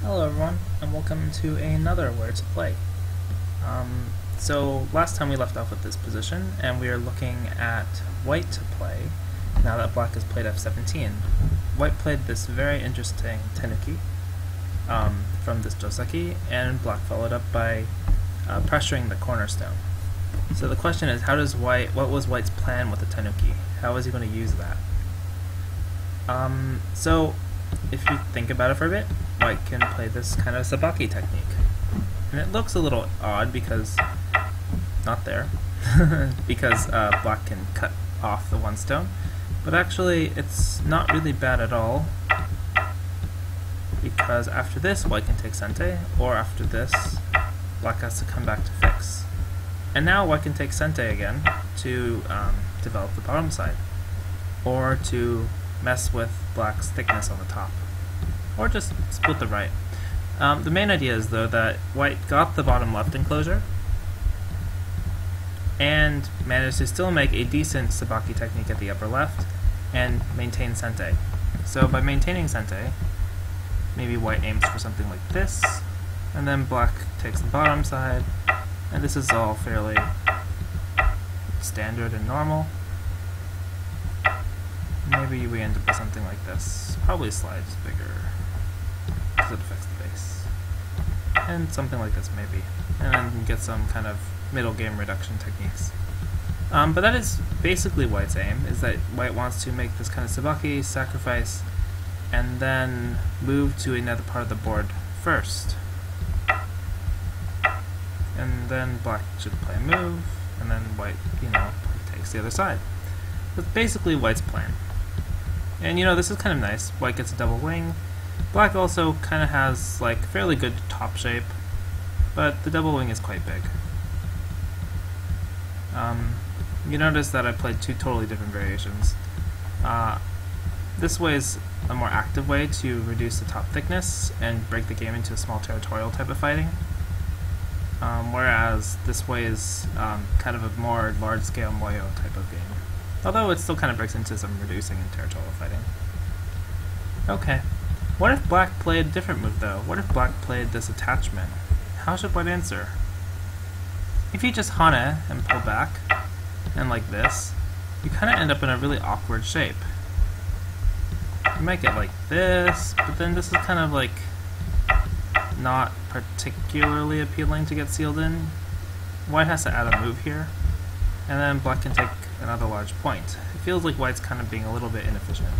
Hello everyone, and welcome to another Where to Play. So last time we left off with this position, and we are looking at white to play, now that black has played f17. White played this very interesting tenuki from this joseki, and black followed up by pressuring the cornerstone. So the question is, what was white's plan with the tenuki? How was he going to use that? So if you think about it for a bit, white can play this kind of sabaki technique. And it looks a little odd because, not there, because black can cut off the one stone. But actually, it's not really bad at all, because after this, white can take sente, or after this, black has to come back to fix. And now white can take sente again to develop the bottom side, or to mess with black's thickness on the top, or just split the right. The main idea is, though, that white got the bottom left enclosure and managed to still make a decent sabaki technique at the upper left and maintain sente. So by maintaining sente, maybe white aims for something like this, and then black takes the bottom side, and this is all fairly standard and normal. Maybe we end up with something like this. Probably slides bigger, because it affects the base. And something like this, maybe. And then get some kind of middle game reduction techniques. But that is basically white's aim, is that white wants to make this kind of sabaki, sacrifice, and then move to another part of the board first. And then black should play a move, and then white, takes the other side. That's basically white's plan. And this is kind of nice. White gets a double wing. Black also kind of has like fairly good top shape, but the double wing is quite big. You notice that I played two totally different variations. This way is a more active way to reduce the top thickness and break the game into a small territorial type of fighting. Whereas this way is kind of a more large-scale moyo type of game. Although it still kind of breaks into some reducing and territorial fighting. Okay. What if black played a different move, though? What if black played this attachment? How should white answer? If you just hane and pull back, and like this, you kind of end up in a really awkward shape. You might get like this, but then this is kind of like not particularly appealing to get sealed in. White has to add a move here, and then black can take another large point. It feels like white's kind of being a little bit inefficient.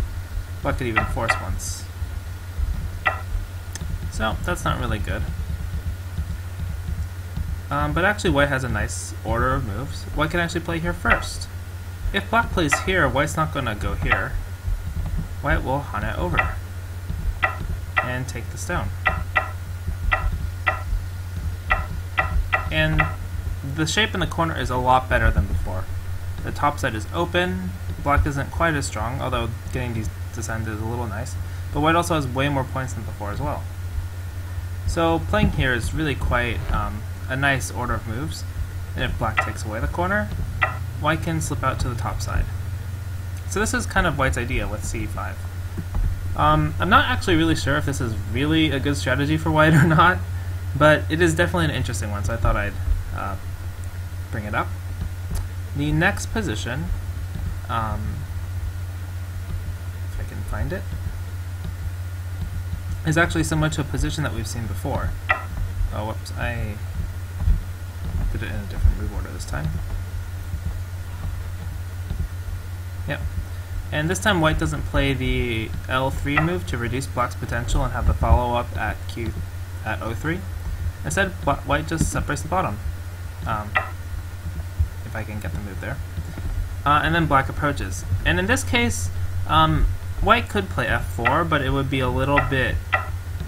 Black could even force once. So that's not really good. But actually white has a nice order of moves. White can actually play here first. If black plays here, white's not going to go here. White will hane it over and take the stone. And the shape in the corner is a lot better than before. The top side is open. Black isn't quite as strong, although getting these descended is a little nice. But white also has way more points than before as well. So playing here is really quite a nice order of moves. And if black takes away the corner, white can slip out to the top side. So this is kind of white's idea with c5. I'm not actually really sure if this is really a good strategy for white or not, but it is definitely an interesting one, so I thought I'd bring it up. The next position, if I can find it, is actually similar to a position that we've seen before. Oh, whoops, I did it in a different move order this time. Yep. And this time white doesn't play the L3 move to reduce black's potential and have the follow-up at O3. Instead, white just separates the bottom. If I can get the move there. And then black approaches. And in this case, white could play f4, but it would be a little bit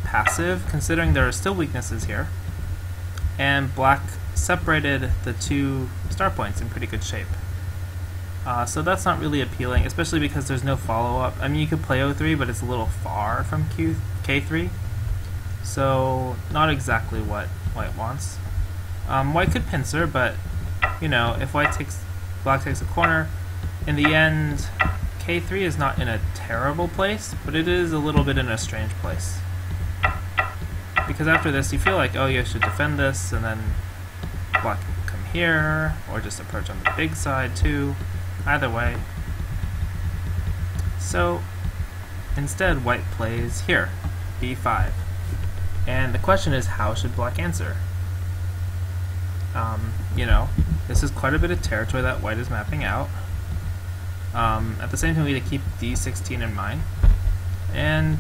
passive, considering there are still weaknesses here. And black separated the two star points in pretty good shape. So that's not really appealing, especially because there's no follow-up. I mean, you could play O3, but it's a little far from K3. So not exactly what white wants. White could pincer, but if black takes a corner, in the end, K3 is not in a terrible place, but it is a little bit in a strange place. because after this you feel like, oh, you should defend this, and then black can come here, or just approach on the big side too. Either way. So instead, white plays here, b5. And the question is, how should black answer? You know, this is quite a bit of territory that white is mapping out. At the same time, we had to keep d16 in mind. And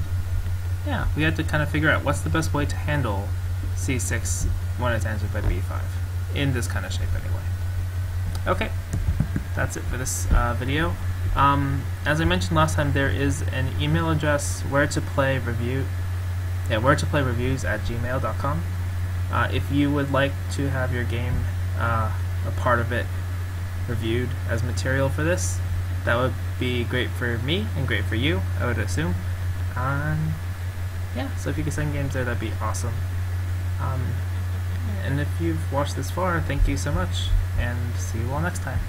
yeah, we had to kind of figure out what's the best way to handle c6 when it's answered by b5, in this kind of shape anyway. Okay, that's it for this video. As I mentioned last time, there is an email address, wheretoplayreviews@gmail.com. If you would like to have your game, a part of it, reviewed as material for this, that would be great for me and great for you, I would assume. Yeah, so if you could send games there, that'd be awesome. And if you've watched this far, thank you so much, and see you all next time.